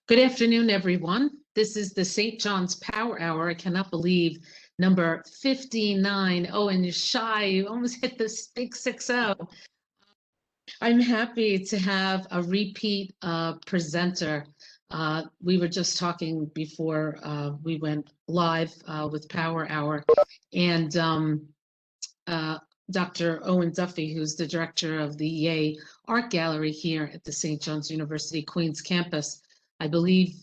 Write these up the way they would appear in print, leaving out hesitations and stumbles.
Good afternoon, everyone. This is the St. John's Power Hour. I cannot believe number 59. Oh, and you're shy. You almost hit this big 6-0. I'm happy to have a repeat presenter. We were just talking before we went live with Power Hour, and Dr. Owen Duffy, who's the director of the Yeh Art Gallery here at the St. John's University Queens campus. I believe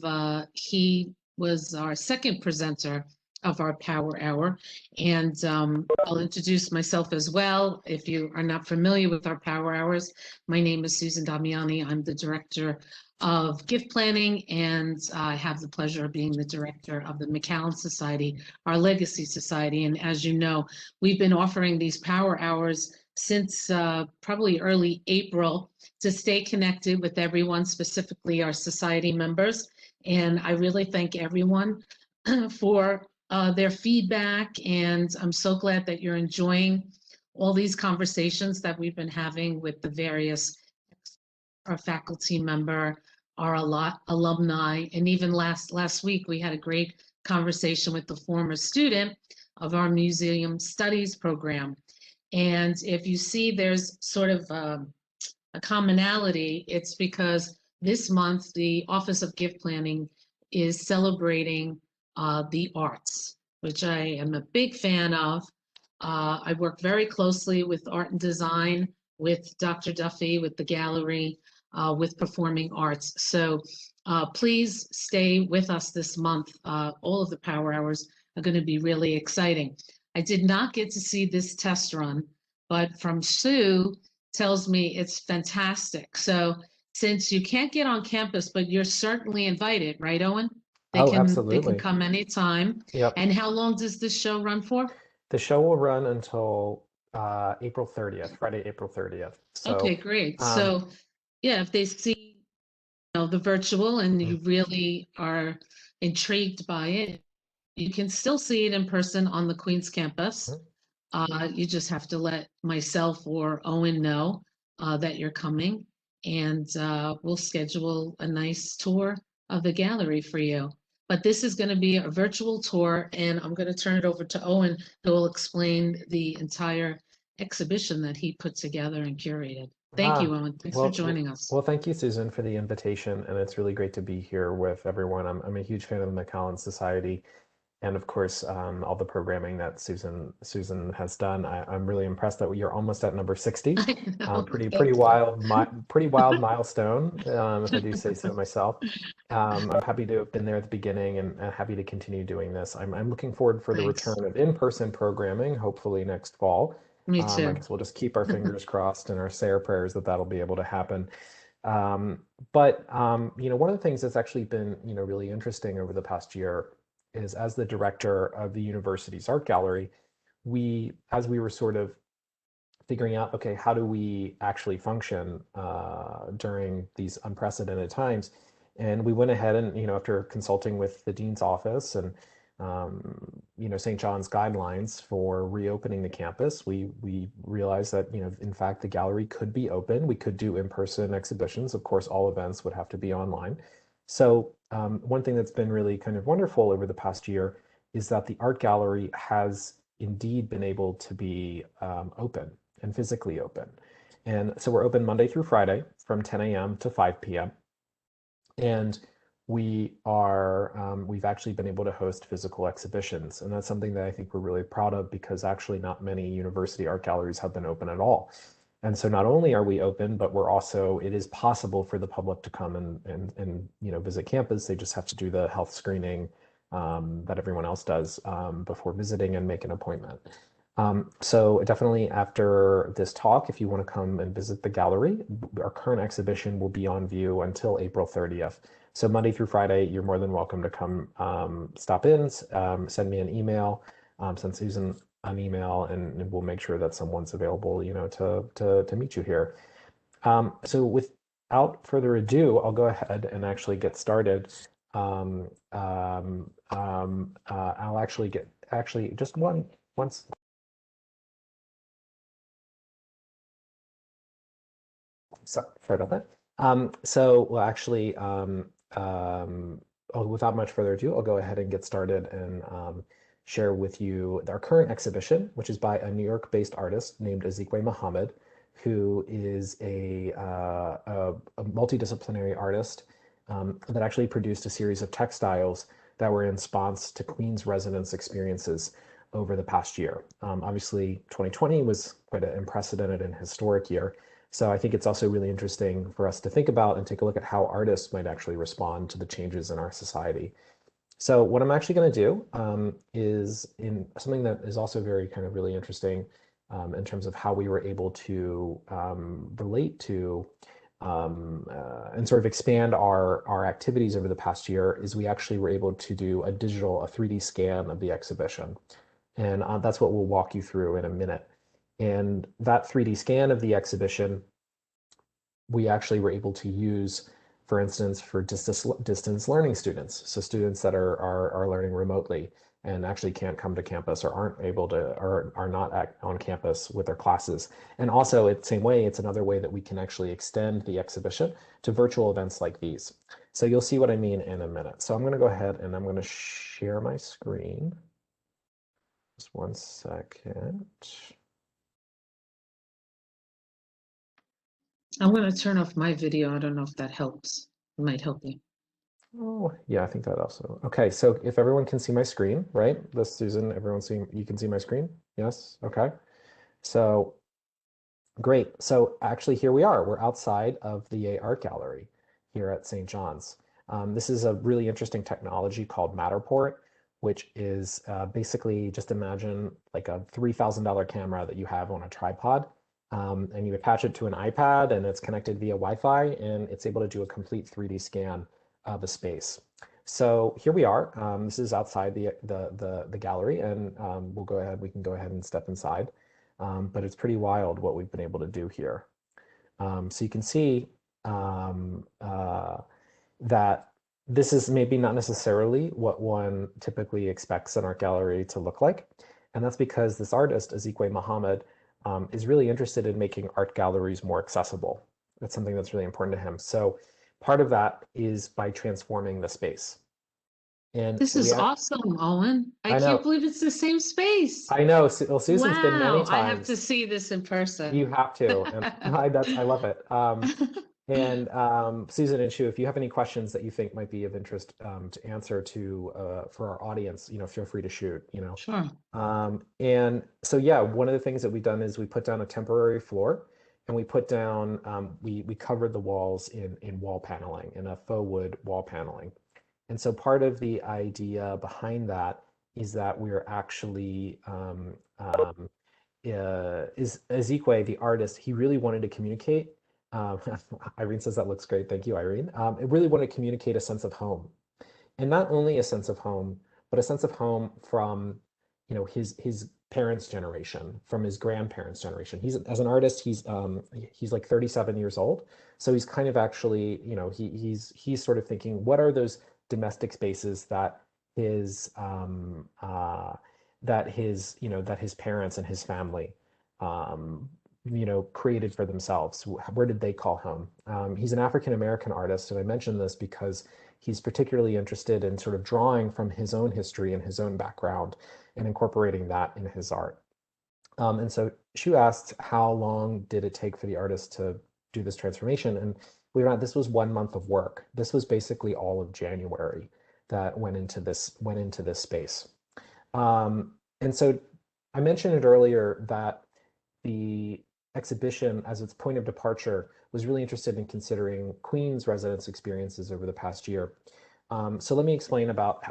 he was our second presenter of our Power Hour. And I'll introduce myself as well. If you are not familiar with our Power Hours, my name is Susan Damiani. I'm the director of gift planning, and I have the pleasure of being the director of the McAllen Society, our legacy society. And as you know, we've been offering these Power Hours since probably early April to stay connected with everyone, specifically our society members. And I really thank everyone for their feedback. And I'm so glad that you're enjoying all these conversations that we've been having with the various, our faculty member, our alumni. And even last week, we had a great conversation with the former student of our museum studies program. And if you see there's sort of a commonality, it's because this month the Office of Gift Planning is celebrating the arts, which I am a big fan of. I work very closely with art and design, with Dr. Duffy, with the gallery, with performing arts. So please stay with us this month. All of the Power Hours are going to be really exciting. I did not get to see this test run, but from Sue tells me it's fantastic. So since you can't get on campus, but you're certainly invited, right, Owen? They can come anytime. Yep. And how long does this show run for? The show will run until April 30th, Friday, April 30th. So, okay, great. So yeah, if they see the virtual and you really are intrigued by it, you can still see it in person on the Queens campus. You just have to let myself or Owen know that you're coming, and we'll schedule a nice tour of the gallery for you. But this is going to be a virtual tour, and I'm going to turn it over to Owen, who will explain the entire exhibition that he put together and curated. Thank you, Owen. Thanks for joining us. Well, thank you, Susan, for the invitation, and it's really great to be here with everyone. I'm a huge fan of the McAllen Society, and of course, all the programming that Susan has done. I'm really impressed that you're almost at number 60. Pretty wild milestone, if I do say so myself. I'm happy to have been there at the beginning and happy to continue doing this. I'm looking forward for the return of in-person programming, hopefully next fall. Me too. I guess we'll just keep our fingers crossed and say our prayers that that'll be able to happen. But one of the things that's actually been, really interesting over the past year is, as the director of the university's art gallery, as we were sort of figuring out, okay, how do we actually function during these unprecedented times? And we went ahead and, after consulting with the dean's office and, St. John's guidelines for reopening the campus, we realized that, in fact, the gallery could be open. We could do in-person exhibitions. Of course, all events would have to be online. So one thing that's been really kind of wonderful over the past year is that the art gallery has indeed been able to be open and physically open. And so we're open Monday through Friday from 10 a.m. to 5 p.m. And we've actually been able to host physical exhibitions. And that's something that I think we're really proud of, because actually not many university art galleries have been open at all. And so not only are we open, but it is possible for the public to come and visit campus. They just have to do the health screening that everyone else does before visiting and make an appointment. So definitely after this talk, if you want to come and visit the gallery, our current exhibition will be on view until April 30th. So Monday through Friday, you're more than welcome to come stop in, send me an email, send Susan an email, and we'll make sure that someone's available, to meet you here. So without further ado, I'll go ahead and actually get started. I'll actually just once. Sorry about that. So we'll actually without much further ado, I'll go ahead and get started and share with you our current exhibition, which is by a New York-based artist named Azikiwe Mohammed, who is a multidisciplinary artist that actually produced a series of textiles that were in response to Queen's residence experiences over the past year. Obviously, 2020 was quite an unprecedented and historic year. So I think it's also really interesting for us to think about and take a look at how artists might actually respond to the changes in our society. So what I'm actually going to do is in something that is also very kind of really interesting in terms of how we were able to relate to and sort of expand our activities over the past year is we actually were able to do a 3D scan of the exhibition. And that's what we'll walk you through in a minute. And that 3D scan of the exhibition, we actually were able to use, for instance, for distance learning students. So students that are learning remotely and actually can't come to campus or aren't able to, or are not on campus with their classes. And also, the same way, it's another way that we can actually extend the exhibition to virtual events like these. So you'll see what I mean in a minute. So I'm going to go ahead and I'm going to share my screen. Just one second. I'm going to turn off my video. I don't know if that helps. It might help you. Oh, yeah, I think that also. Okay, so if everyone can see my screen, right? This, Susan, everyone seeing, you can see my screen? Yes, okay. So great. So actually here we are. We're outside of the Yeh Art Gallery here at St. John's. This is a really interesting technology called Matterport, which is basically just imagine like a $3,000 camera that you have on a tripod. And you attach it to an iPad and it's connected via Wi-Fi and it's able to do a complete 3D scan of a space. So here we are. This is outside the gallery and we can go ahead and step inside. But it's pretty wild what we've been able to do here. So you can see that this is maybe not necessarily what one typically expects an art gallery to look like. And that's because this artist, Azikiwe Mohammed, is really interested in making art galleries more accessible. That's something that's really important to him. So part of that is by transforming the space. And this is awesome, Owen. I can't believe it's the same space. I know. Well, Susan's been many times. I have to see this in person. You have to. And I love it. Susan and Shu, if you have any questions that you think might be of interest to answer for our audience, feel free to shoot, Sure. And so, yeah, one of the things that we've done is we put down a temporary floor and we put down, we covered the walls in wall paneling, in a faux wood wall paneling. And so part of the idea behind that is that we're actually, is Azikiwe, the artist, he really wanted to communicate. Irene says that looks great. Thank you, Irene. It really wanted to communicate a sense of home. And not only a sense of home, but a sense of home from, his parents' generation, from his grandparents' generation. As an artist, he's like 37 years old. So he's kind of actually, he's sort of thinking, what are those domestic spaces that his parents and his family created for themselves. Where did they call home? He's an African American artist, and I mention this because he's particularly interested in sort of drawing from his own history and his own background and incorporating that in his art. And so Shu asked, how long did it take for the artist to do this transformation? And believe it or not, this was 1 month of work. This was basically all of January that went into this space. And so I mentioned it earlier that the exhibition, as its point of departure, was really interested in considering Queen's residence experiences over the past year. So let me explain about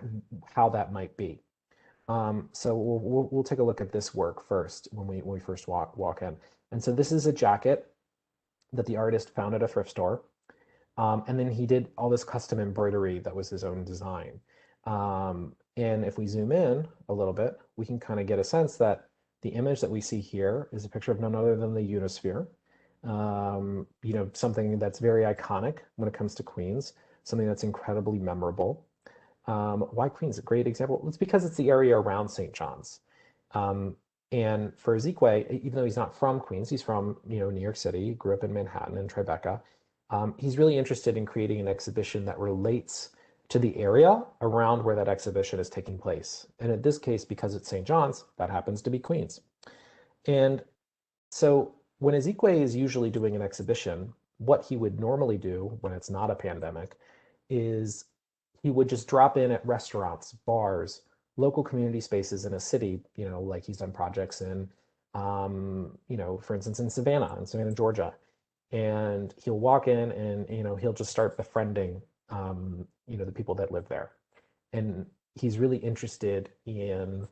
how that might be. So we'll take a look at this work first when we first walk in. And so this is a jacket that the artist found at a thrift store. And then he did all this custom embroidery that was his own design. And if we zoom in a little bit, we can kind of get a sense that the image that we see here is a picture of none other than the Unisphere. Something that's very iconic when it comes to Queens, something that's incredibly memorable. Why Queens? A great example. It's because it's the area around St. John's. And for Azikiwe, even though he's not from Queens, he's from New York City, grew up in Manhattan and Tribeca. He's really interested in creating an exhibition that relates to the area around where that exhibition is taking place. And in this case, because it's St. John's, that happens to be Queens. And so when Azikiwe is usually doing an exhibition, what he would normally do when it's not a pandemic is he would just drop in at restaurants, bars, local community spaces in a city, like he's done projects in, for instance, in Savannah, Georgia. And he'll walk in and, he'll just start befriending, the people that live there. And he's really interested in,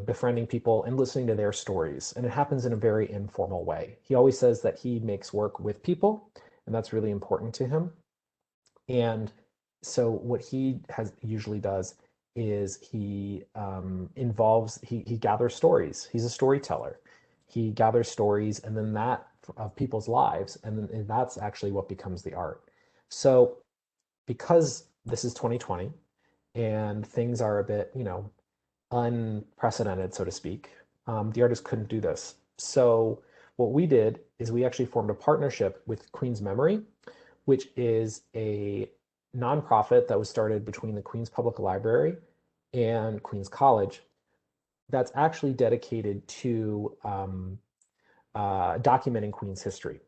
befriending people and listening to their stories. And it happens in a very informal way. He always says that he makes work with people, and that's really important to him. And so what he usually does is he gathers stories. He's a storyteller. He gathers stories, and then that of people's lives, and that's actually what becomes the art. So because this is 2020 and things are a bit, unprecedented, so to speak, the artist couldn't do this. So what we did is we actually formed a partnership with Queen's Memory, which is a nonprofit that was started between the Queens Public Library and Queens College that's actually dedicated to documenting Queens history,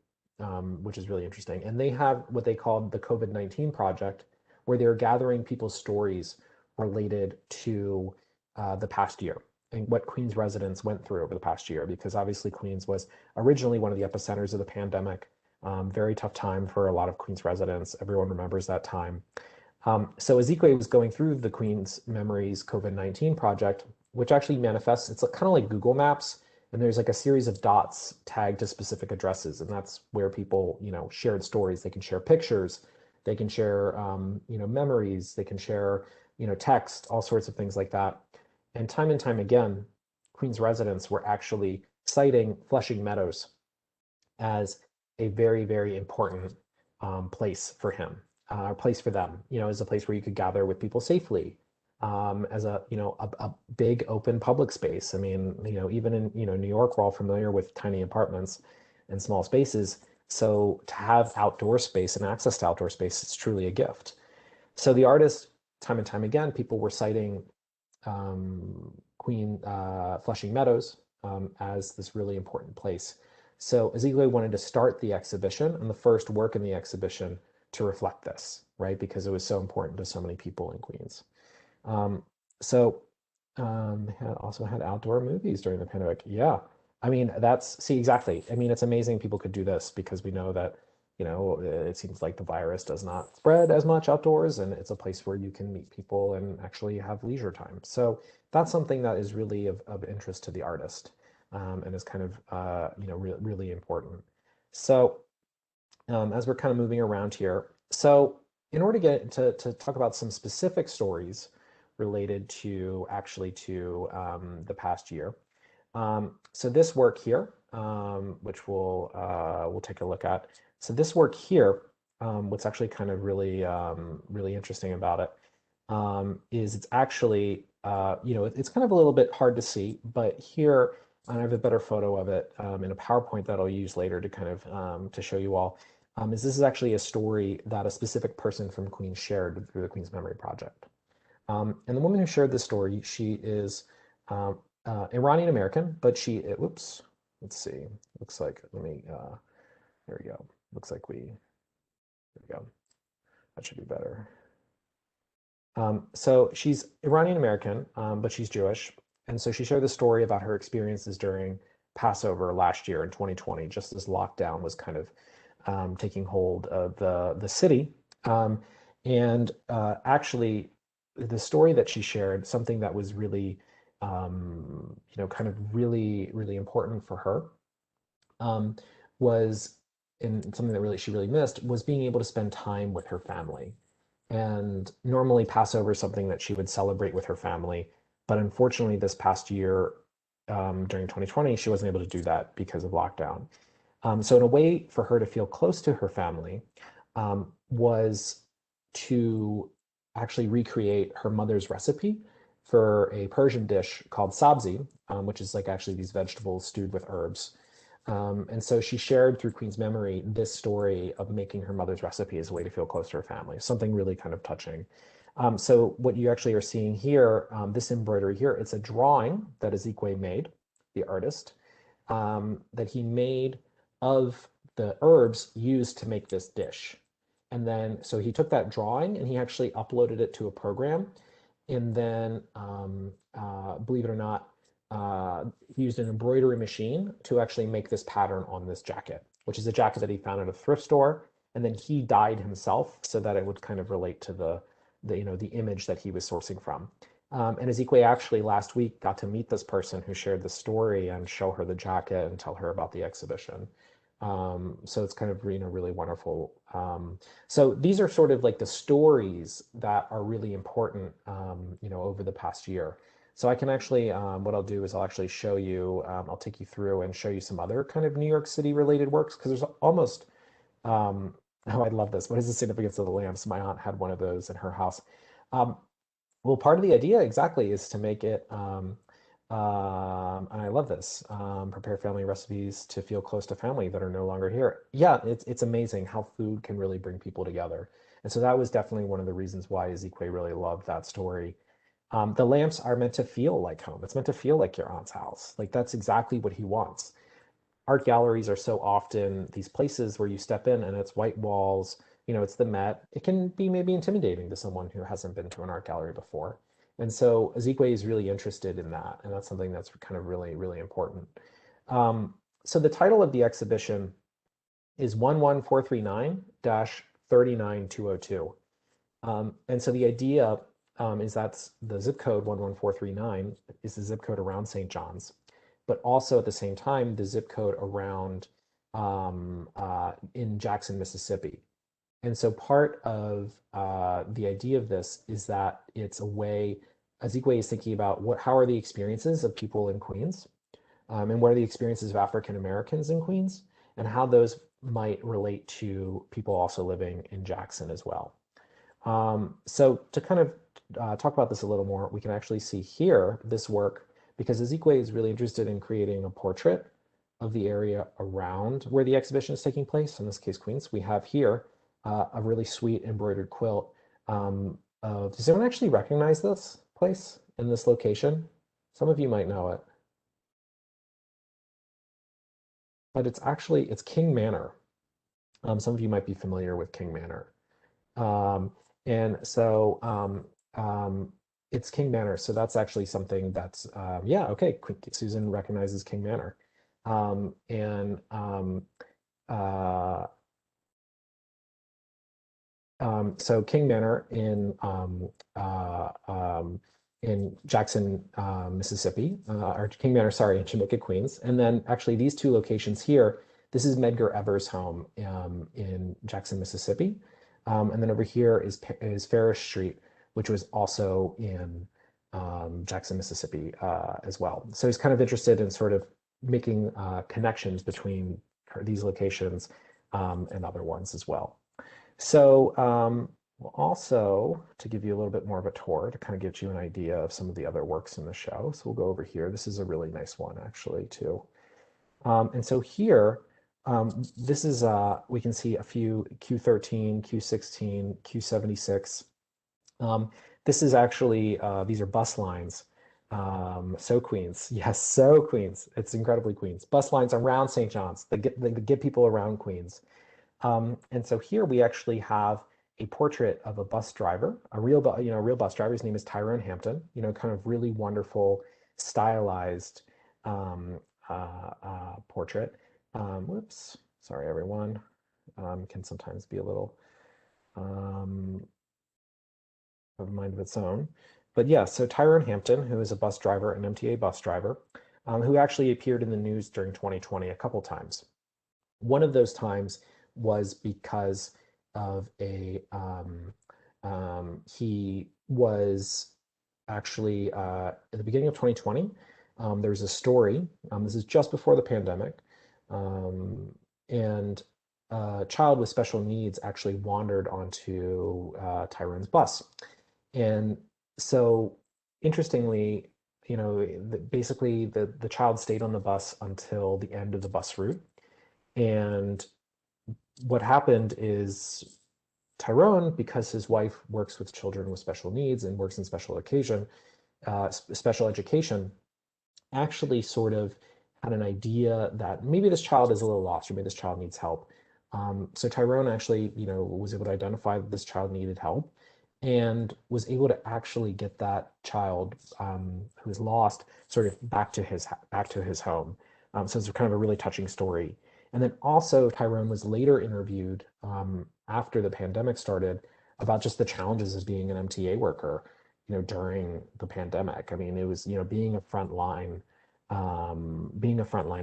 which is really interesting. And they have what they called the COVID-19 Project, where they're gathering people's stories related to the past year and what Queens residents went through over the past year, because obviously Queens was originally one of the epicenters of the pandemic. Very tough time for a lot of Queens residents. Everyone remembers that time. So Azikiwe was going through the Queens Memories COVID-19 project, which actually manifests, it's kind of like Google Maps, and there's like a series of dots tagged to specific addresses, and that's where people, shared stories. They can share pictures, they can share, memories, they can share, text, all sorts of things like that. And time again, Queens residents were actually citing Flushing Meadows as a very, very important place for him, or place for them, as a place where you could gather with people safely, as a big open public space. I mean, even in, New York, we're all familiar with tiny apartments and small spaces. So to have outdoor space and access to outdoor space is truly a gift. So the artist, time and time again, people were citing Flushing Meadows as this really important place. So Azikiwe wanted to start the exhibition and the first work in the exhibition to reflect this, right? Because it was so important to so many people in Queens. Also had outdoor movies during the pandemic. Yeah. I mean, see, exactly. I mean, it's amazing people could do this because we know that, it seems like the virus does not spread as much outdoors, and it's a place where you can meet people and actually have leisure time. So that's something that is really of interest to the artist, and is kind of, really important. So as we're kind of moving around here, so in order to get to talk about some specific stories related to the past year. So this work here, which we'll take a look at. So this work here, what's actually kind of really really interesting about it is it's actually it's kind of a little bit hard to see, but here I have a better photo of it in a PowerPoint that I'll use later to kind of to show you all. This is actually a story that a specific person from Queens shared through the Queens Memory Project. And the woman who shared this story, she is Iranian American, but let's see, looks like, there we go. Looks like there we go. That should be better. So she's Iranian American, but she's Jewish. And so she shared the story about her experiences during Passover last year in 2020, just as lockdown was kind of taking hold of the city. Actually, the story that she shared, something that was really, kind of really, really important for her, was, and something that she really missed, was being able to spend time with her family. And normally Passover is something that she would celebrate with her family, but unfortunately this past year, during 2020, she wasn't able to do that because of lockdown. So in a way for her to feel close to her family, was to actually recreate her mother's recipe for a Persian dish called sabzi, which is like actually these vegetables stewed with herbs. And so she shared through Queen's Memory this story of making her mother's recipe as a way to feel close to her family, something really kind of touching. So what you actually are seeing here, this embroidery here, it's a drawing that Azikiwe made, the artist, that he made of the herbs used to make this dish. And then, so he took that drawing and he actually uploaded it to a program. And then, believe it or not, he used an embroidery machine to actually make this pattern on this jacket, which is a jacket that he found at a thrift store. And then he dyed himself so that it would kind of relate to the image that he was sourcing from. And Azikiwe actually last week got to meet this person who shared the story and show her the jacket and tell her about the exhibition. So it's kind of, really wonderful. So these are sort of like the stories that are really important, over the past year. So I can actually, what I'll do is I'll actually show you, I'll take you through and show you some other kind of New York City related works, because there's almost, oh, I love this. What is the significance of the lamps? My aunt had one of those in her house. Well, part of the idea exactly is to make it, and I love this, prepare family recipes to feel close to family that are no longer here. Yeah, it's amazing how food can really bring people together. And so that was definitely one of the reasons why Ezekiel really loved that story. The lamps are meant to feel like home. It's meant to feel like your aunt's house. Like that's exactly what he wants. Art galleries are so often these places where you step in and it's white walls, it's the Met. It can be maybe intimidating to someone who hasn't been to an art gallery before. And so Azikiwe is really interested in that. And that's something that's kind of really, really important. So the title of the exhibition is 11439-39202. And so the idea is that's the zip code 11439 is the zip code around St. John's, but also at the same time, the zip code around in Jackson, Mississippi. And so part of the idea of this is that it's a way, Azikiwe is thinking about how are the experiences of people in Queens, and what are the experiences of African Americans in Queens, and how those might relate to people also living in Jackson as well. So to kind of talk about this a little more, we can actually see here this work, because Azikiwe is really interested in creating a portrait of the area around where the exhibition is taking place, in this case, Queens. We have here a really sweet embroidered quilt. Does anyone actually recognize this place in this location? Some of you might know it. But it's King Manor. Some of you might be familiar with King Manor. And so it's King Manor. So that's actually something that's, yeah, okay, Susan recognizes King Manor. So King Manor in Jackson, Mississippi, or King Manor, sorry, in Jamaica, Queens. And then actually these two locations here, this is Medgar Evers' home in Jackson, Mississippi. And then over here is Farish Street, which was also in Jackson, Mississippi as well. So he's kind of interested in sort of making connections between these locations and other ones as well. So also, to give you a little bit more of a tour, to kind of give you an idea of some of the other works in the show. So we'll go over here. This is a really nice one, actually, too. And so here, this is, we can see a few Q13, Q16, Q76. This is actually, these are bus lines. So Queens, yes, so Queens. It's incredibly Queens. Bus lines around St. John's, they get people around Queens. And so here we actually have a portrait of a bus driver, a real bus driver. His name is Tyrone Hampton, kind of really wonderful, stylized portrait. Whoops, sorry, everyone. Can sometimes be a little of a mind of its own. But yeah, so Tyrone Hampton, who is a bus driver, an MTA bus driver, who actually appeared in the news during 2020 a couple times. One of those times was because of he was actually at the beginning of 2020, there's a story, this is just before the pandemic, and a child with special needs actually wandered onto Tyrone's bus. And so interestingly, basically the child stayed on the bus until the end of the bus route. And what happened is Tyrone, because his wife works with children with special needs and works in special education, actually sort of had an idea that maybe this child is a little lost, or maybe this child needs help. So Tyrone actually, was able to identify that this child needed help and was able to actually get that child who was lost sort of back to his home. So it's kind of a really touching story. And then also Tyrone was later interviewed after the pandemic started about just the challenges of being an MTA worker, during the pandemic. I mean, it was, being a frontline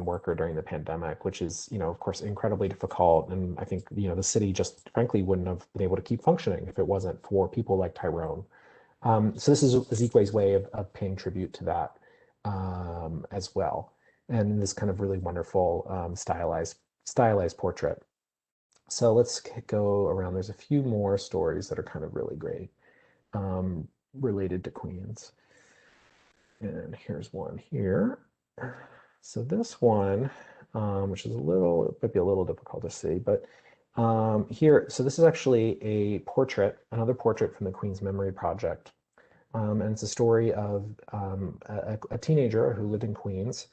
worker during the pandemic, which is, of course, incredibly difficult. And I think, the city just frankly wouldn't have been able to keep functioning if it wasn't for people like Tyrone. So this is Ezekwe's way of paying tribute to that as well. And this kind of really wonderful stylized portrait. So let's go around. There's a few more stories that are kind of really great related to Queens. And here's one here. So this one, which is might be a little difficult to see, but here, so this is actually another portrait from the Queen's Memory Project. And it's a story of a teenager who lived in Queens,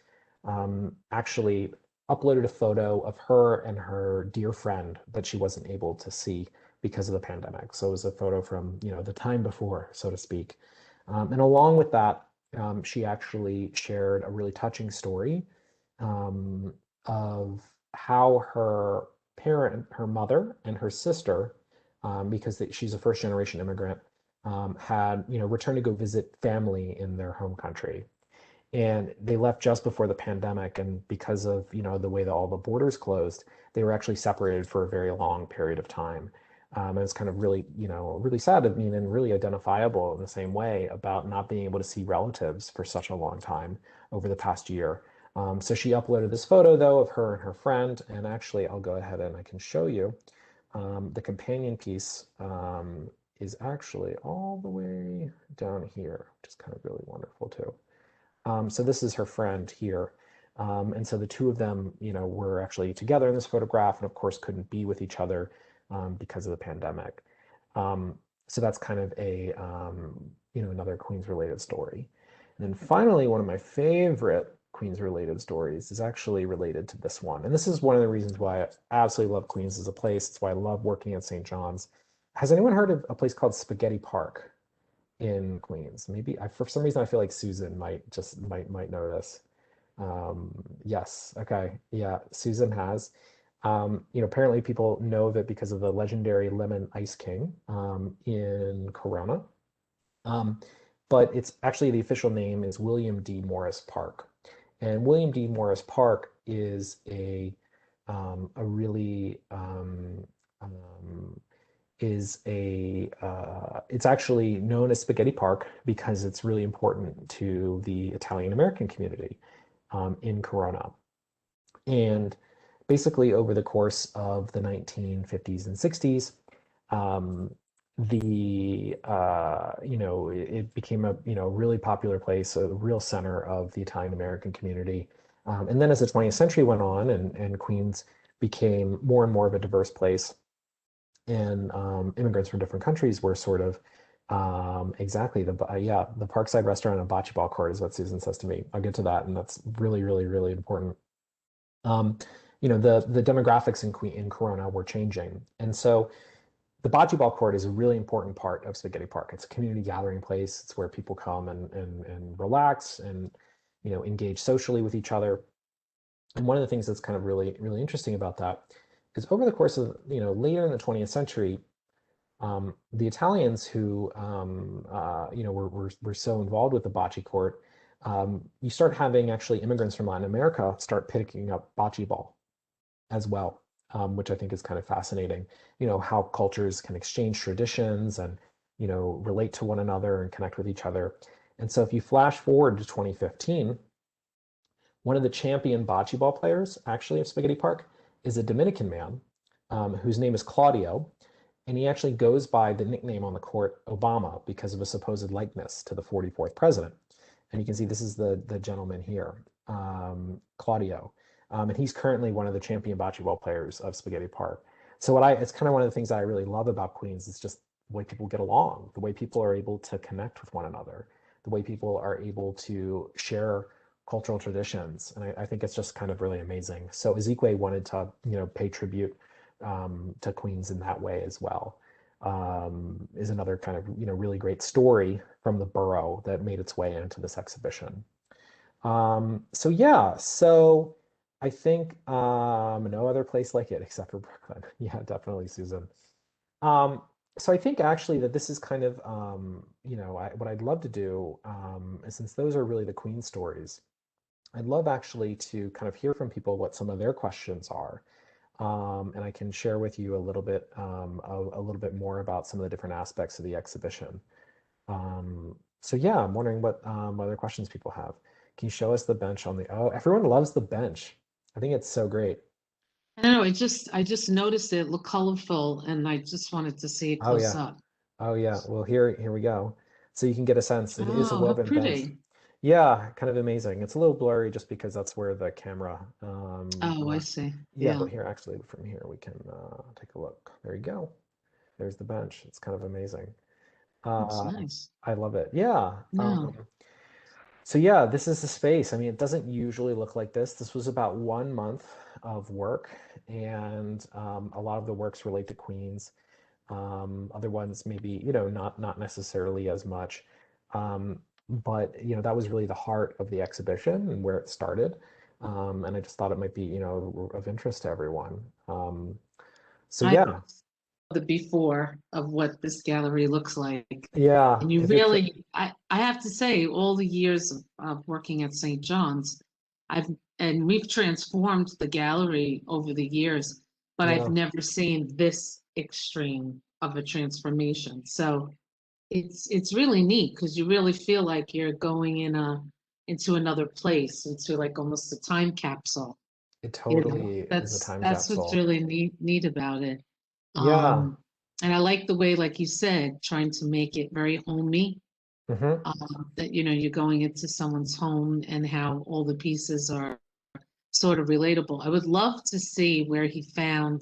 actually uploaded a photo of her and her dear friend that she wasn't able to see because of the pandemic. So it was a photo from, the time before, so to speak. And along with that, she actually shared a really touching story of how her mother and her sister, because she's a first generation immigrant, had returned to go visit family in their home country. And they left just before the pandemic, and because of the way that all the borders closed, they were actually separated for a very long period of time. And it's kind of really, really sad, and really identifiable in the same way about not being able to see relatives for such a long time over the past year. So she uploaded this photo, though, of her and her friend. And actually, I'll go ahead and I can show you. The companion piece is actually all the way down here, which is kind of really wonderful, too. So this is her friend here. And so the two of them, were actually together in this photograph and of course couldn't be with each other because of the pandemic. So that's kind of another Queens related story. And then finally, one of my favorite Queens related stories is actually related to this one. And this is one of the reasons why I absolutely love Queens as a place. It's why I love working at St. John's. Has anyone heard of a place called Spaghetti Park in Queens? Maybe for some reason I feel like Susan might know this. Yes, okay, yeah, Susan has. Apparently people know that because of the legendary Lemon Ice King in Corona. But it's actually, the official name is William D. Morris Park. And William D. Morris Park is a really it's actually known as Spaghetti Park because it's really important to the Italian American community in Corona. And basically over the course of the 1950s and 60s, it became a really popular place, a real center of the Italian American community. And then as the 20th century went on and Queens became more and more of a diverse place, and immigrants from different countries were sort of exactly the Parkside Restaurant and Bocce Ball Court is what Susan says to me. I'll get to that, and that's really, really, really important. The demographics in Corona were changing, and so the Bocce Ball Court is a really important part of Spaghetti Park. It's a community gathering place. It's where people come and relax and engage socially with each other. And one of the things that's kind of really, really interesting about that is over the course of later in the 20th century, the Italians who were so involved with the bocce court, you start having actually immigrants from Latin America start picking up bocce ball as well, which I think is kind of fascinating. How cultures can exchange traditions and relate to one another and connect with each other. And so if you flash forward to 2015, one of the champion bocce ball players actually of Spaghetti Park is a Dominican man whose name is Claudio, and he actually goes by the nickname on the court Obama because of a supposed likeness to the 44th president. And you can see this is the gentleman here, Claudio. And he's currently one of the champion bocce ball players of Spaghetti Park. So it's kind of one of the things that I really love about Queens is just the way people get along, the way people are able to connect with one another, the way people are able to share cultural traditions. And I think it's just kind of really amazing. So Azikiwe wanted to, pay tribute to Queens in that way as well. Is another kind of, really great story from the borough that made its way into this exhibition. So yeah, so I think no other place like it except for Brooklyn. Yeah, definitely, Susan. Um, so I think actually that this is kind of, what I'd love to do, since those are really the Queen stories, I'd love actually to kind of hear from people what some of their questions are. And I can share with you a little bit, a little bit more about some of the different aspects of the exhibition. So yeah, I'm wondering what other questions people have. Can you show us the bench on the, oh, everyone loves the bench. I think it's so great. I don't know, I just noticed it looked colorful and I just wanted to see it Oh close yeah. up. Oh yeah. Well, here we go. So you can get a sense. It is a Oh, how woven bench. pretty. Yeah, kind of amazing. It's a little blurry just because that's where the camera. Oh, I see. Yeah, Yeah, but here actually from here we can take a look. There you go. There's the bench. It's kind of amazing. that's Uh, nice. I love it. Yeah. Yeah. So yeah, this is the space. I mean, it doesn't usually look like this. This was about 1 month of work, and a lot of the works relate to Queens. Other ones maybe, not necessarily as much. But that was really the heart of the exhibition and where it started. And I just thought it might be, of interest to everyone. So I yeah, the before of what this gallery looks like. yeah. And you If you could, really, I have to say, all the years of working at St. John's, and we've transformed the gallery over the years, but I've yeah, never seen this extreme of a transformation. So it's really neat because you really feel like you're going into another place, into like almost a time capsule. it You know, totally is a time that's what's capsule. really neat about it. Yeah. Um, and I like the way, like you said, trying to make it very homey. Hmm. That you're going into someone's home and how all the pieces are sort of relatable. I would love to see where he found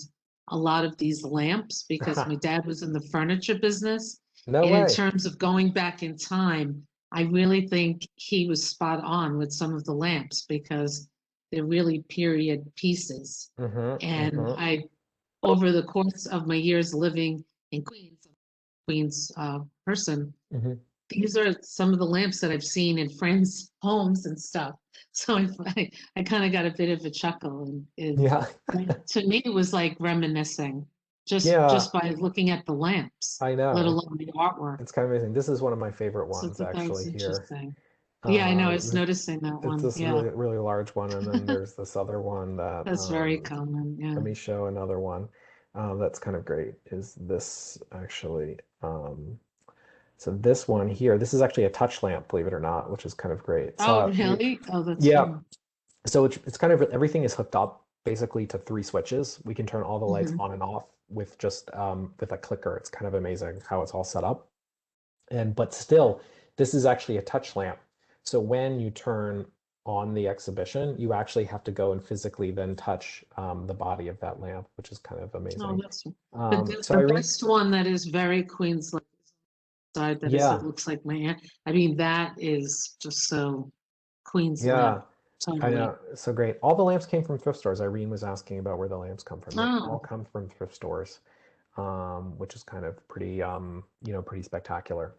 a lot of these lamps because my dad was in the furniture business. No And in way. terms of going back in time, I really think he was spot on with some of the lamps because they're really period pieces. Hmm. And Hmm. over the course of my years living in Queens person, Hmm. these are some of the lamps that I've seen in friends' homes and stuff. So I kind of got a bit of a chuckle, Yeah. to me it was like reminiscing Yeah, just by looking at the lamps, I let know. alone the artwork. It's kind of amazing. This is one of my favorite So ones that was actually here. interesting. Yeah, I know. I was Th- noticing that It's one. this Yeah, really, really large one, and then there's this other one that, that's very common. let Yeah. me show another one that's kind of great, is this actually. So this one here, this is actually a touch lamp, believe it or not, which is kind of great. Oh, So really? Oh, that's yeah, fun. so it's kind of everything is hooked up basically to three switches. We can turn all the lights Hmm. on and off with just with a clicker. It's kind of amazing how it's all set up. And but still, this is actually a touch lamp. So when you turn on the exhibition, you actually have to go and physically then touch the body of that lamp, which is kind of Oh, amazing. that's the, So the Irene, best one that is very Queens side that is it yeah, looks like my aunt. I mean, that is just so Queens lamp. yeah, I Totally. know, so great. All the lamps came from thrift stores. Irene was asking about where the lamps come from. They all Oh, come from thrift stores, which is kind of pretty, pretty spectacular.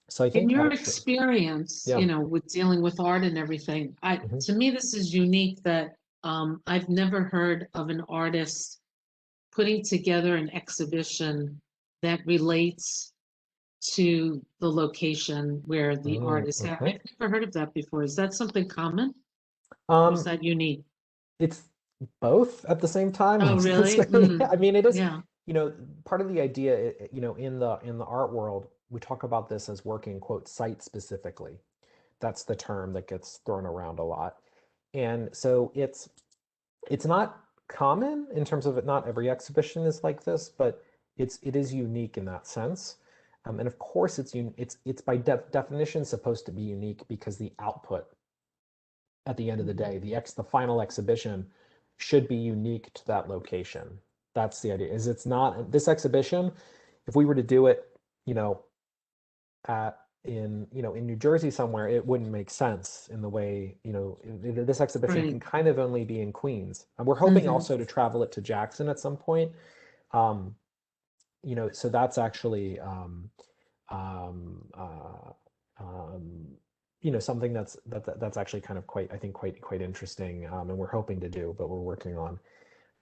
So I in think your actually, experience, yeah. with dealing with art and everything, Mhm. to me this is unique that I've never heard of an artist putting together an exhibition that relates to the location where the art is. Mhm. I've never heard of that before. Is that something common or is Um, that unique? It's both at the same time, Oh, most really? necessarily. I mean, it is, Yeah. part of the idea, in the art world, we talk about this as working, quote, site specifically. That's the term that gets thrown around a lot. And so it's not common in terms of it, not every exhibition is like this, but it is unique in that sense. And of course, it's by definition supposed to be unique because the output at the end of the day, the final exhibition should be unique to that location. That's the idea. Is it's not this exhibition. If we were to do it, you know, in New Jersey somewhere, it wouldn't make sense in the way, this exhibition can Right. kind of only be in Queens. And we're hoping also to travel it to Jackson at some point. So that's actually something that's actually kind of quite interesting, and we're hoping to do, but we're working on.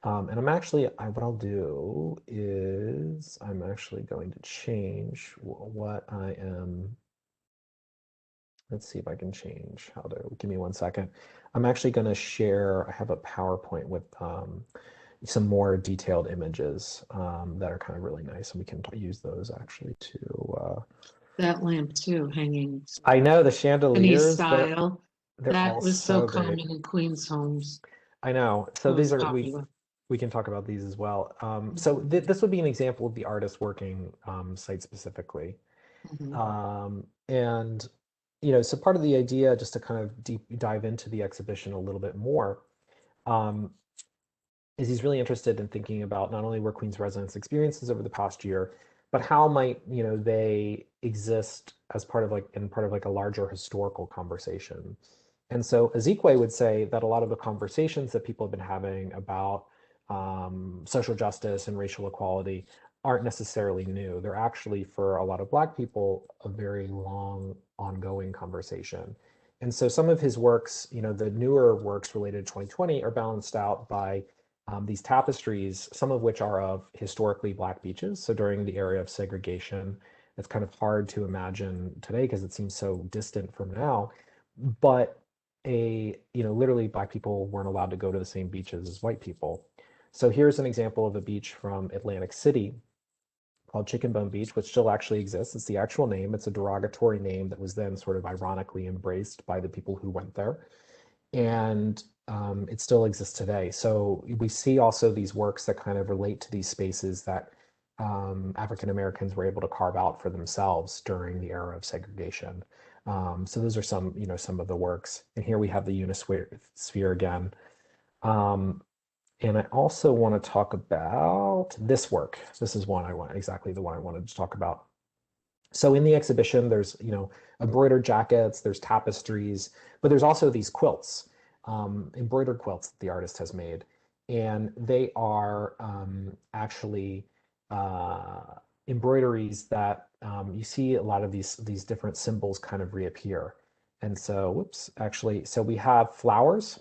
And what I'll do is I'm actually going to change what I am. Let's see if I can change how to, give me 1 second. I'm actually going to share, I have a PowerPoint with some more detailed images that are kind of really nice, and we can use those actually to. That lamp too, hanging. I know the Any chandeliers, style. they're That all was so so great. common in Queens homes. I know. So So these are, popular. we can talk about these as well. So this would be an example of the artist working site specifically. And so part of the idea, just to kind of deep dive into the exhibition a little bit more, is he's really interested in thinking about not only were Queens residents' experiences over the past year, but how might they exist as part of a larger historical conversation. And so Azikiwe would say that a lot of the conversations that people have been having about social justice and racial equality aren't necessarily new. They're actually, for a lot of Black people, a very long, ongoing conversation. And so some of his works, the newer works related to 2020, are balanced out by these tapestries, some of which are of historically Black beaches. So during the era of segregation, it's kind of hard to imagine today because it seems so distant from now. But literally Black people weren't allowed to go to the same beaches as white people. So here's an example of a beach from Atlantic City called Chicken Bone Beach, which still actually exists. It's the actual name. It's a derogatory name that was then sort of ironically embraced by the people who went there. And it still exists today. So we see also these works that kind of relate to these spaces that African Americans were able to carve out for themselves during the era of segregation. So those are some of the works. And here we have the Unisphere again. And I also want to talk about this work. This is exactly the one I wanted to talk about. So in the exhibition, there's, embroidered jackets, there's tapestries, but there's also these quilts, embroidered quilts that the artist has made. And they are actually embroideries that you see a lot of these different symbols kind of reappear. And so, so we have flowers,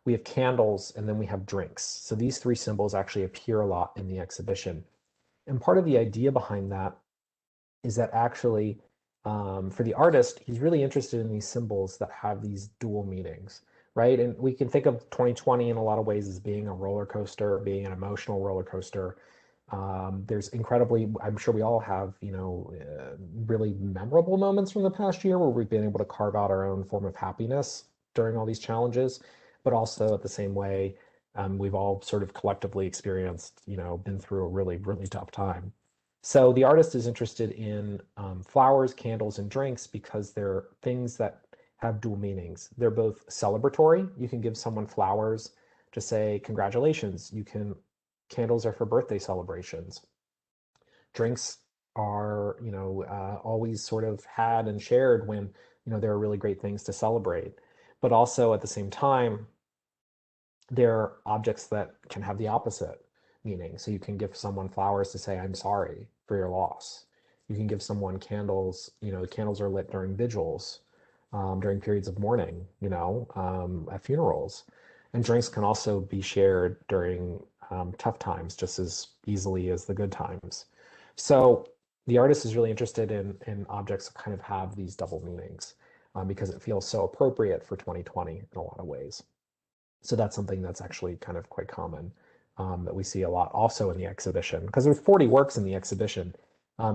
we have candles, and then we have drinks. So these three symbols actually appear a lot in the exhibition. And part of the idea behind that is that actually, for the artist, he's really interested in these symbols that have these dual meanings, right? And we can think of 2020 in a lot of ways as being a roller coaster, being an emotional roller coaster. There's I'm sure we all have, really memorable moments from the past year where we've been able to carve out our own form of happiness during all these challenges, but also at the same way, we've all sort of collectively experienced, been through a really, really tough time. So the artist is interested in flowers, candles, and drinks because they're things that have dual meanings. They're both celebratory. You can give someone flowers to say congratulations. Candles are for birthday celebrations. Drinks are, always sort of had and shared when, there are really great things to celebrate. But also at the same time, they're objects that can have the opposite meaning. So you can give someone flowers to say, I'm sorry for your loss. You can give someone candles, candles are lit during vigils, during periods of mourning, at funerals. And drinks can also be shared during tough times just as easily as the good times. So the artist is really interested in objects that kind of have these double meanings because it feels so appropriate for 2020 in a lot of ways. So that's something that's actually kind of quite common that we see a lot also in the exhibition, because there's 40 works in the exhibition.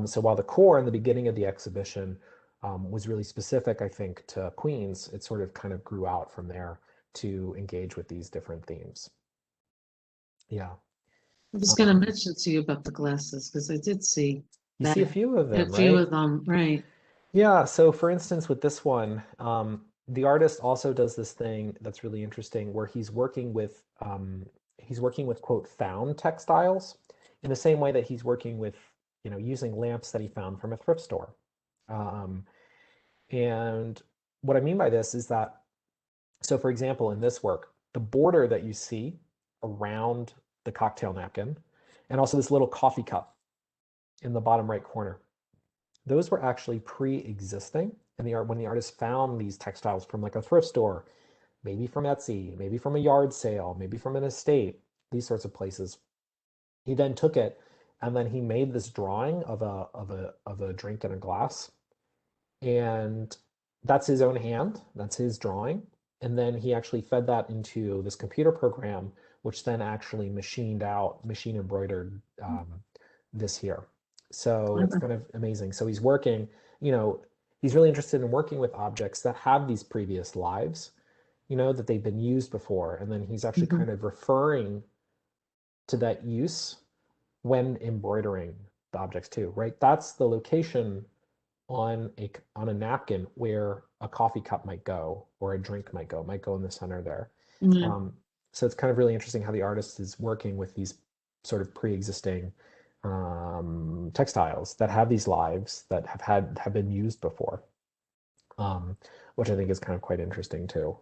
So while the core in the beginning of the exhibition was really specific, I think, to Queens, it sort of kind of grew out from there to engage with these different themes. Yeah. I was going to mention to you about the glasses because I did see You see a that few of a them, few right? of them, right? Yeah, so for instance, with this one, the artist also does this thing that's really interesting where he's working with quote found textiles in the same way that he's working with, using lamps that he found from a thrift store. Um, and what I mean by this is that, so for example, in this work, the border that you see around the cocktail napkin, and also this little coffee cup in the bottom right corner, those were actually pre-existing. And when the artist found these textiles from like a thrift store, maybe from Etsy, maybe from a yard sale, maybe from an estate, these sorts of places, he then took it and then he made this drawing of a drink in a glass. And that's his own hand, that's his drawing. And then he actually fed that into this computer program, which then actually machine embroidered this here. So it's kind of amazing. So he's working, you know, he's really interested in working with objects that have these previous lives, that they've been used before. And then he's actually Mhm. kind of referring to that use when embroidering the objects too, right? That's the location on a napkin where a coffee cup might go or a drink might go in the center there. Yeah. Um, so it's kind of really interesting how the artist is working with these sort of pre-existing textiles that have these lives that have been used before, um, which I think is kind of quite interesting too.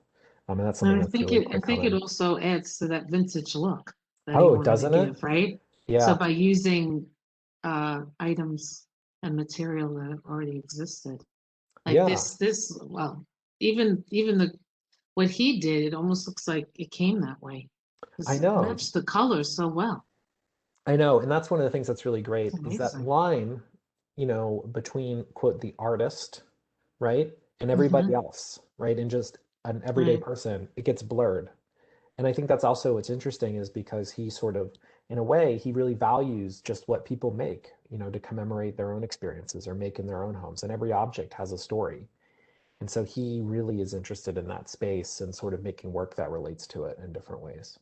And that's something And that's really I quite think it common. also adds to that vintage look that he Oh, wanted to doesn't it? give, right? So Yeah, by using items and material that already existed, like yeah, this, even the what he did, it almost looks like it came that way I because it know. matched the colors so well. I know, and that's one of the things that's really It's great is that amazing. line, between quote the artist, right, and everybody Hmm. else, right, and just an everyday Right. person, it gets blurred. And I think that's also what's interesting is because he sort of, in a way, he really values just what people make, to commemorate their own experiences or make in their own homes. And every object has a story. And so he really is interested in that space and sort of making work that relates to it in different ways.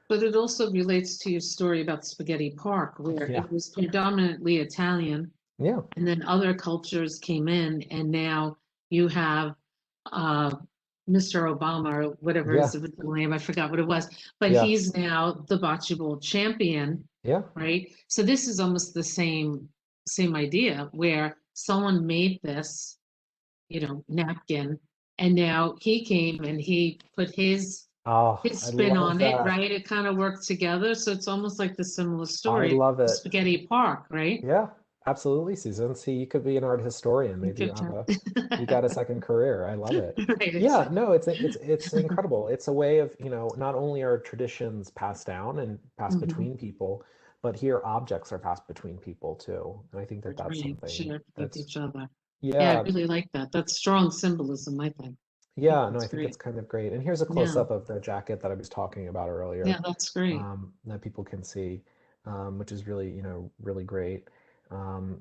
But it also relates to your story about Spaghetti Park, where Yeah. it was predominantly Italian, Yeah. and then other cultures came in, and now you have uh, Mr. Obama or whatever Yeah. his original name, I forgot what it was, but Yeah. he's now the bocce ball champion, Yeah. right? So this is almost the same idea where someone made this, napkin, and now he came and he put Oh, his I spin love on it, that. right? It kind of worked together. So it's almost like the similar I story love of it. Spaghetti Park, right? Yeah, absolutely, Susan. See, you could be an art historian. You Maybe could try. you got a second career. I love it. Right, Yeah, exactly. no, it's incredible. It's a way of, not only are traditions passed down and passed Hmm. between people, but here objects are passed between people too. And I think that that's Right, something shared with that's, each other. Yeah, I yeah, really like that. That's strong symbolism, I think. I think yeah, no, that's I think it's great. kind of great. And here's a Yeah, close-up of the jacket that I was talking about yeah, earlier, that's great. that people can see, which is really, really great. Um,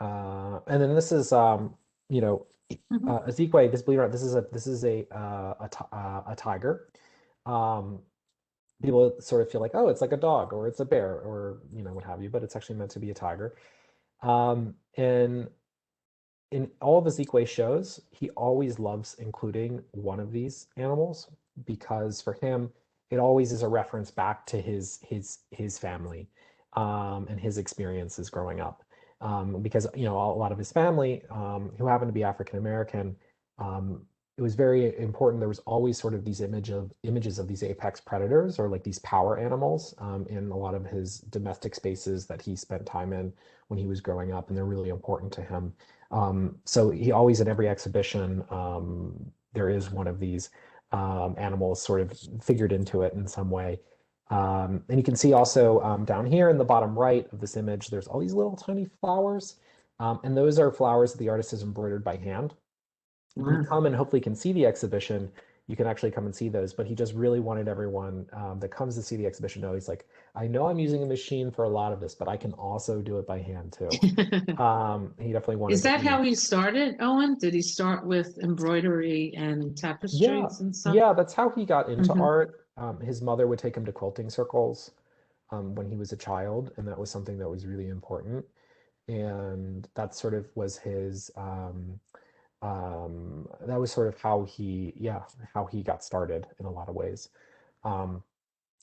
and then this is, you know, Hmm. Azikiwe. This, believe it or not, this is a tiger. Um, People sort of feel like, oh, it's like a dog or it's a bear or what have you, but it's actually meant to be a tiger. And in all of Ezekiel shows, he always loves including one of these animals because for him, it always is a reference back to his family, and his experiences growing up. Because a lot of his family, who happened to be African American, um, it was very important. There was always sort of these images of these apex predators or like these power animals, in a lot of his domestic spaces that he spent time in when he was growing up, and they're really important to him. So he always, in every exhibition, there is one of these animals sort of figured into it in some way. And you can see also, down here in the bottom right of this image, there's all these little tiny flowers. And those are flowers that the artist has embroidered by hand. When you Wow. come and hopefully can see the exhibition, you can actually come and see those. But he just really wanted everyone, that comes to see the exhibition know, he's like, I know I'm using a machine for a lot of this, but I can also do it by hand too. He definitely Is wanted that to. how he started, Owen? Did he start with embroidery and Yeah, tapestries and stuff? yeah, that's how he got into Hmm. art. His mother would take him to quilting circles, when he was a child, and that was something that was really important. and that sort of was his that was sort of how he got started in a lot of ways. Um,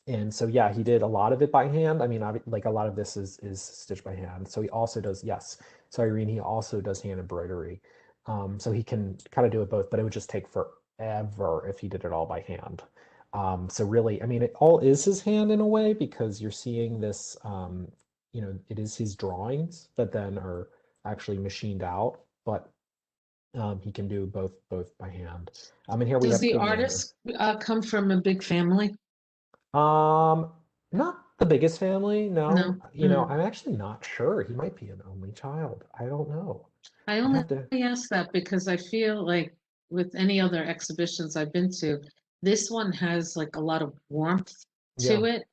and so yeah, he did a lot of it by hand. I mean, like a lot of this is stitched by hand. So he also does, yes. So Irene, he also does hand embroidery. So he can kind of do it both, but it would just take forever if he did it all by hand. So really, I mean, it all is his hand in a way, because you're seeing this, it is his drawings that then are actually machined out, but he can do both by hand. And here we Does have the King Manor. artist come from a big family? Um, Not the biggest family, no. No. I'm actually not sure. He might be an only child. I don't know. I I'd only have to, ask that because I feel like with any other exhibitions I've been to, this one has like a lot of warmth yeah, to it.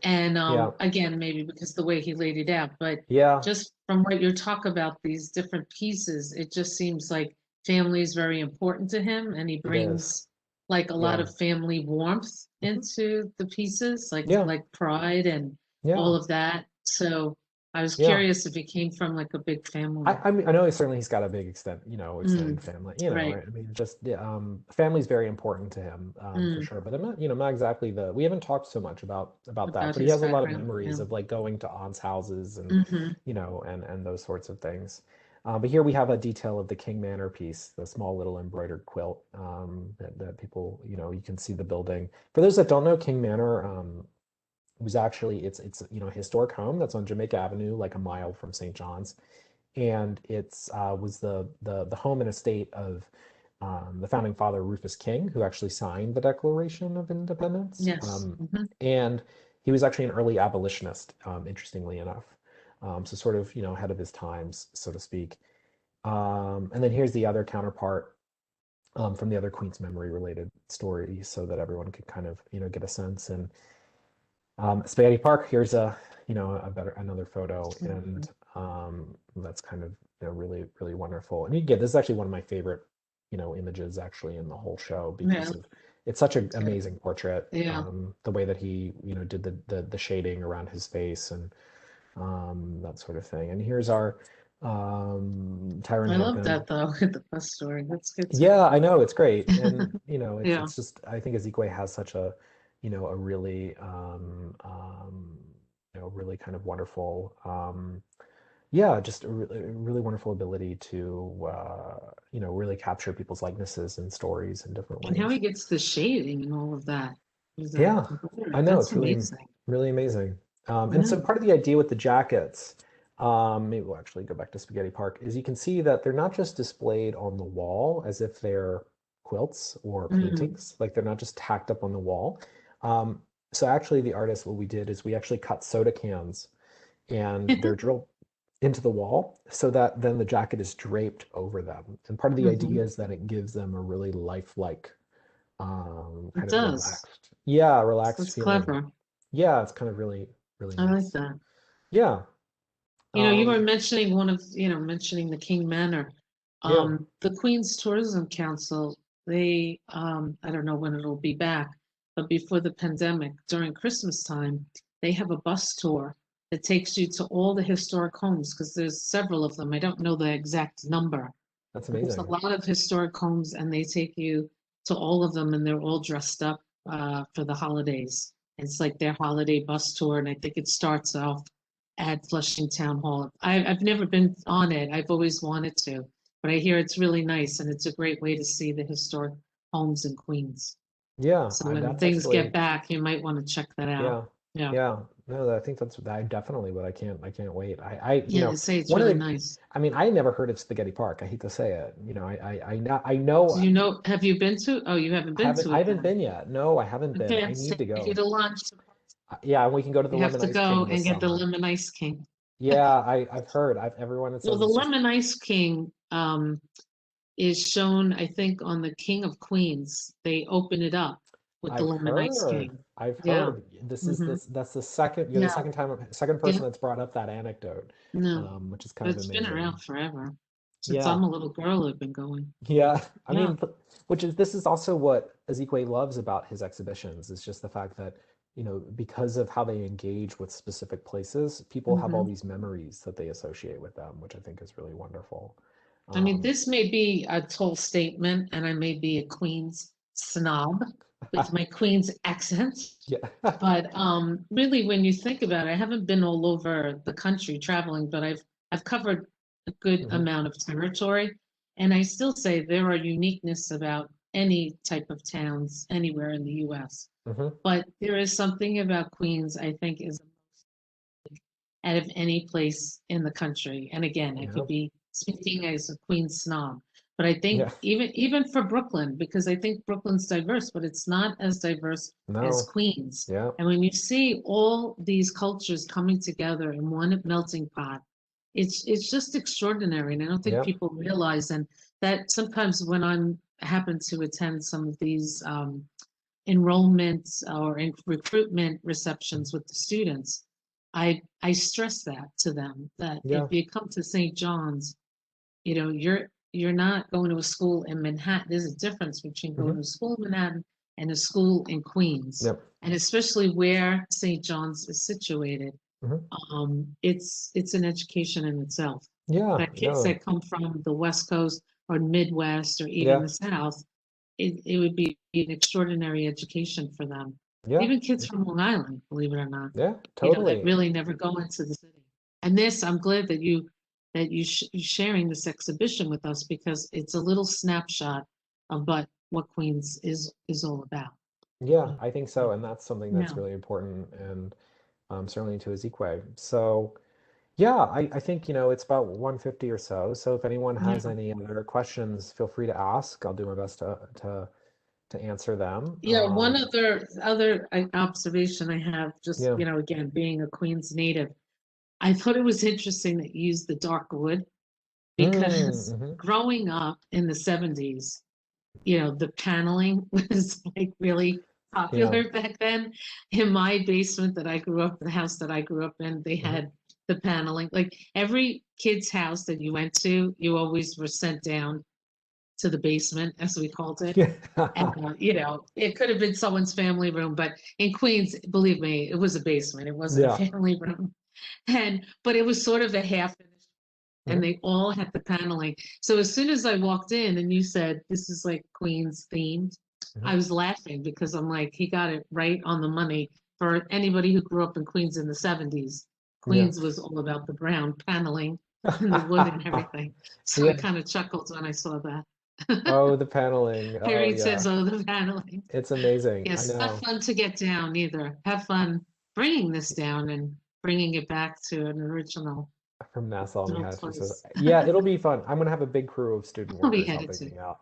And yeah, again, maybe because the way he laid it out, but yeah, just from what you talk about these different pieces, it just seems like family is very important to him, and he it is. brings like a lot Yeah. of family warmth Mhm. into the pieces, Yeah, like pride and all yeah, of that. So I was yeah. curious if he came from like a big family. I mean, I know certainly he's got a big extended Mm, family, right. I mean, just, yeah, family's very important to him, for Mm, sure. But I'm not exactly we haven't talked so much about that, about but he his has a lot of background. Yeah. memories of like going to aunts' houses and, Hmm. and those sorts of things. But here we have a detail of the King Manor piece, the small little embroidered quilt, that people, you can see the building. For those that don't know, King Manor, was actually, it's a historic home that's on Jamaica Avenue, like a mile from St. John's, and it's was the home and estate of the founding father Rufus King, who actually signed the Declaration of Independence. Yes. Hmm. And he was actually an early abolitionist, interestingly enough. So sort of, ahead of his times, so to speak. And then here's the other counterpart, from the other Queen's memory related story, so that everyone could kind of, get a sense. And Spaghetti Park, here's another photo, and that's kind of, really, really wonderful. And you get, this is actually one of my favorite, images actually in the whole show, Yeah. because of it's such an amazing portrait. Yeah. The way that he, did the shading around his face, and that sort of thing. And here's our Tyrone I love Hampton. that though, the bus story. That's good too. Yeah, I know, it's great. And it's Yeah. it's just, I think Azikiwe has such a, a really really kind of wonderful, yeah, just a really wonderful ability to really capture people's likenesses and stories in different And how he ways. gets the shading and all of that. Yeah, I know, That's it's really, amazing. really amazing. And so Yeah. part of the idea with the jackets, maybe we'll actually go back to Spaghetti Park, is you can see that they're not just displayed on the wall as if they're quilts or Mm. paintings, like they're not just tacked up on the wall. Um, so actually the artist, what we did is we actually cut soda cans, and they're drilled into the wall so that then the jacket is draped over them. And part of the Hmm. idea is that it gives them a really lifelike, It kind of does. relaxed That's feeling. clever. Yeah, it's kind of really, really I like nice. that. Yeah. You were Um, mentioning mentioning the King Manor. yeah. The Queen's Tourism Council, they, I don't know when it'll be back, but before the pandemic, during Christmas time, they have a bus tour that takes you to all the historic homes because there's several of them. I don't know the exact number, That's but there's a amazing. lot of historic homes, and they take you to all of them, and they're all dressed up for the holidays. It's like their holiday bus tour, and I think it starts off at Flushing Town Hall. I've never been on it. I've always wanted to, but I hear it's really nice, and it's a great way to see the historic homes in Queens. Yeah, So when that's things get actually, back, you might want to check that out. yeah. Yeah. Yeah. No, I think I definitely would. I can't wait. Yeah, they say it's one of really the, nice. I mean, I never heard of Spaghetti Park. I hate to say it. I Do know, you know, have you been to? Oh, you haven't been to I it haven't then. been yet. No, I haven't been. Okay, I let's need to take you go. to lunch. Yeah, and we can go to the You have Lemon to Ice go King and this get the summer. lemon ice king. Yeah, I've heard. Everyone that Well, says the it's just, lemon ice king is shown, I think, on the King of Queens. They open it up with the lemon ice king. I've Yeah. heard. Hmm. That's the second, you're the Yeah. second Yeah. person that's brought up that anecdote, No, which is but kind of it's been around amazing. forever. Since Yeah. I'm a little girl, I've been going. Yeah, I Yeah. mean, this is also what Ezekwe loves about his exhibitions, is just the fact that because of how they engage with specific places, people have all Hmm. these memories that they associate with them, which I think is really wonderful. I mean, Um, this may be a tall statement, and I may be a Queens snob with my Queens accent. yeah. But really, when you think about it, I haven't been all over the country traveling, but I've covered a good Hmm. amount of territory, and I still say there are uniqueness about any type of towns anywhere in the U.S. Hmm. But there is something about Queens I think is out of any place in the country. And again, I Yeah. could be speaking as a Queens snob, but I think Yeah. even for Brooklyn, because I think Brooklyn's diverse, but it's not as diverse as No. Queens. Yeah. And when you see all these cultures coming together in one melting pot, it's just extraordinary. And I don't think Yeah. people realize, and that sometimes when I'm happen to attend some of these enrollments or in recruitment receptions with the students, I stress that to them that if Yeah. you come to St. John's, you're not going to a school in Manhattan. There's a difference between going Hmm. to a school in Manhattan and a school in Queens, Yep. and especially where St. John's is situated. Hmm. It's an education in itself. Yeah. That kids No. that come from the West Coast or Midwest or even Yeah. the South, it would be an extraordinary education for them. Yeah. Even kids from Long Island, believe it or not, Yeah. that Totally. really never go into the city. And this, I'm glad that you're sharing this exhibition with us because it's a little snapshot of what Queens is all about. Yeah, I think so. And that's something that's Yeah. really important, and certainly to Ezekwe. So yeah, I think, it's about 150 or so. So if anyone has Yeah. any other questions, feel free to ask. I'll do my best to answer them. Yeah, one other observation I have, just Yeah. again being a Queens native, I thought it was interesting that you used the dark wood because Mm-hmm. growing up in the 70s, the paneling was like really Yeah. popular back then. In my basement that I grew up, the house that I grew up in, they Hmm. had the paneling. Like every kid's house that you went to, you always were sent down to the basement, as we called it. Yeah. And, it could have been someone's family room, but in Queens, believe me, it was a basement. It wasn't a Yeah. family room. But it was sort of a half finished, and Hmm. they all had the paneling. So as soon as I walked in and you said this is like Queens themed, Hmm. I was laughing because I'm like, he got it right on the money for anybody who grew up in Queens in the 70s. Yeah. Queens was all about the brown paneling and the wood and everything. So I Yeah. kind of chuckled when I saw that. Oh, the paneling. Oh, Irene yeah. says, oh, the paneling. It's amazing. I Yes, not know. fun to get down either. Have fun bringing this down and bringing it back to an From Nassau, New original Hampshire says, place. yeah, it'll be fun. I'm gonna have a big crew of student I'll be workers headed helping to. me out.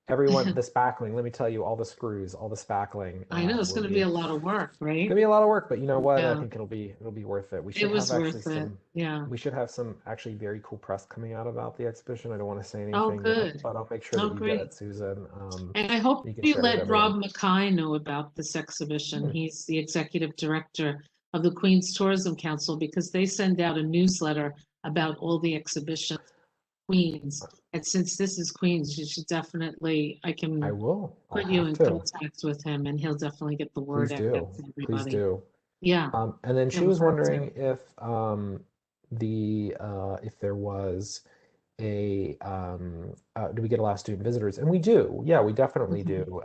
Everyone, the spackling, let me tell you, all the screws, all the spackling, I know it's will going to be be a lot of work, right? gonna be a lot of work, but you know what? I Yeah, think it'll be worth it. We it should have was actually worth it. some Yeah. we should have some actually very cool press coming out about the exhibition. I don't want to say Oh, anything yet, good. but I'll make sure Oh, that you get great. it, Susan. And I hope You can you share it with let everyone. Rob Mackay know about this exhibition. Hmm. He's the executive director of the Queens Tourism Council because they send out a newsletter about all the exhibitions in Queens. And since this is Queens, you should definitely, I I can will. I'll put you have in to. contact with him and he'll definitely get the word Please out do. to Please everybody. do. Yeah, And then I she would was love to. wondering if there was do we get a lot of student visitors? And we do. Yeah, we definitely Mhm. do.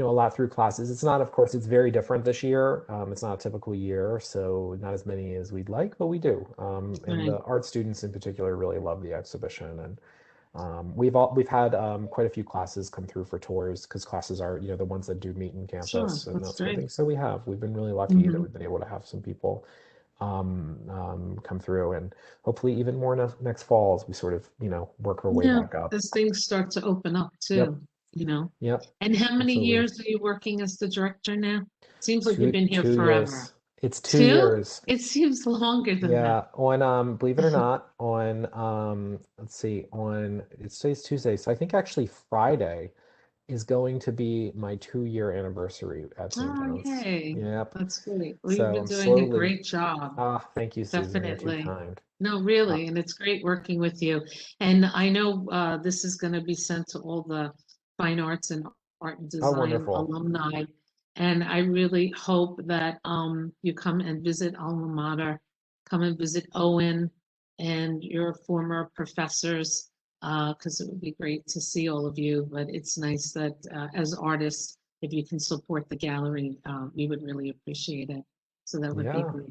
A lot through classes. It's not, of course, it's very different this year. It's not a typical year, so not as many as we'd like, but we do. And Right. the art students in particular really love the exhibition, and we've had quite a few classes come through for tours because classes are, the ones that do meet in Sure. campus and That's that sort of great. thing. So we've been really lucky that Hmm. we've been able to have some people come through, and hopefully even more next fall as we sort of, work our way Yeah, back up. as things start to open up Yep, too, you know. yep, And how many absolutely. years are you working as the director now? Seems like you've Two been here two forever. years. It's two Two? years. It seems longer than that. Yeah, on believe it or not, on let's see, on it's today's Tuesday, so I think actually Friday is going to be my 2-year anniversary at St. Oh, John's. yay. Yep. That's great. Well, you've So been I'm doing a slowly, great job. thank you, Susan. You're too Definitely. kind. No, Uh, really, and it's great working with you. And I know this is going to be sent to all the fine arts and art and oh, design wonderful. alumni. And I really hope that you come and visit alma mater, come and visit Owen and your former professors, because it would be great to see all of you. But it's nice that as artists, if you can support the gallery, we would really appreciate it. So that would be Yeah, great.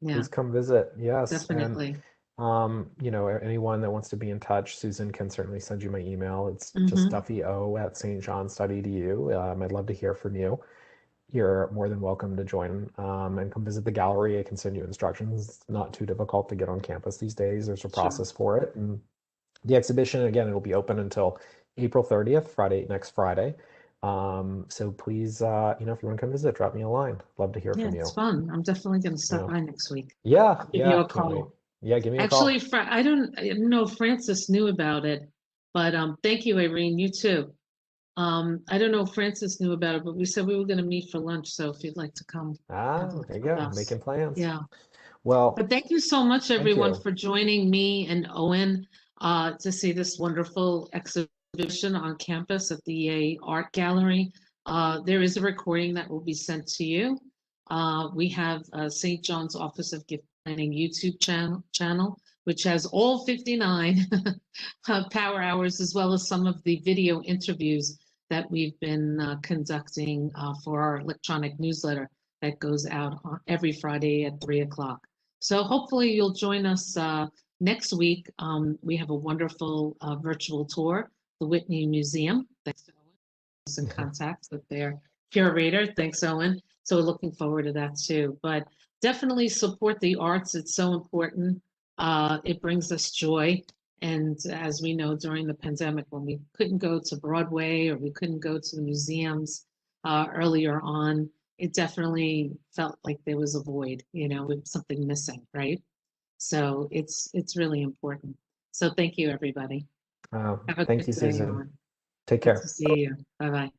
Yeah, please come visit. Yes. And definitely. anyone that wants to be in touch, Susan can certainly send you my email. It's just Hmm. duffyo@stjohnstudy.edu. I'd love to hear from you. You're more than welcome to join and come visit the gallery. I can send you instructions. It's not too difficult to get on campus these days. There's a Sure. process for it. And the exhibition, again, it'll be open until April 30th, next Friday. So please, if you want to come visit, drop me a line. Love to hear Yeah, from it's you. fun. I'm definitely going to stop Yeah. by next week. Yeah, I'll give you yeah, a can't wait. call. Yeah, give me a Actually, call. I didn't know if Francis knew about it, but thank you, Irene. You too. I don't know if Francis knew about it, but we said we were going to meet for lunch. So if you'd like to come have Ah, lunch there you with go, us, making plans. yeah. Well, But thank you so much, thank everyone, you. for joining me and Owen to see this wonderful exhibition on campus at the Yeh Art Gallery. There is a recording that will be sent to you. We have St. John's Office of Gift Planning YouTube channel, which has all 59 power hours, as well as some of the video interviews that we've been conducting for our electronic newsletter that goes out every Friday at 3 o'clock. So hopefully you'll join us next week. We have a wonderful virtual tour, the Whitney Museum. Thanks to Owen. I was in contact with their curator. Thanks, Owen. So we're looking forward to that too. But definitely support the arts. It's so important. It brings us joy. And as we know, during the pandemic, when we couldn't go to Broadway or we couldn't go to the museums earlier on, it definitely felt like there was a void, with something missing, right? So it's really important. So thank you, everybody. Have a Thank good you, day, Susan. Owen. Take Good to care. see you. Bye bye.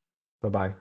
Bye-bye.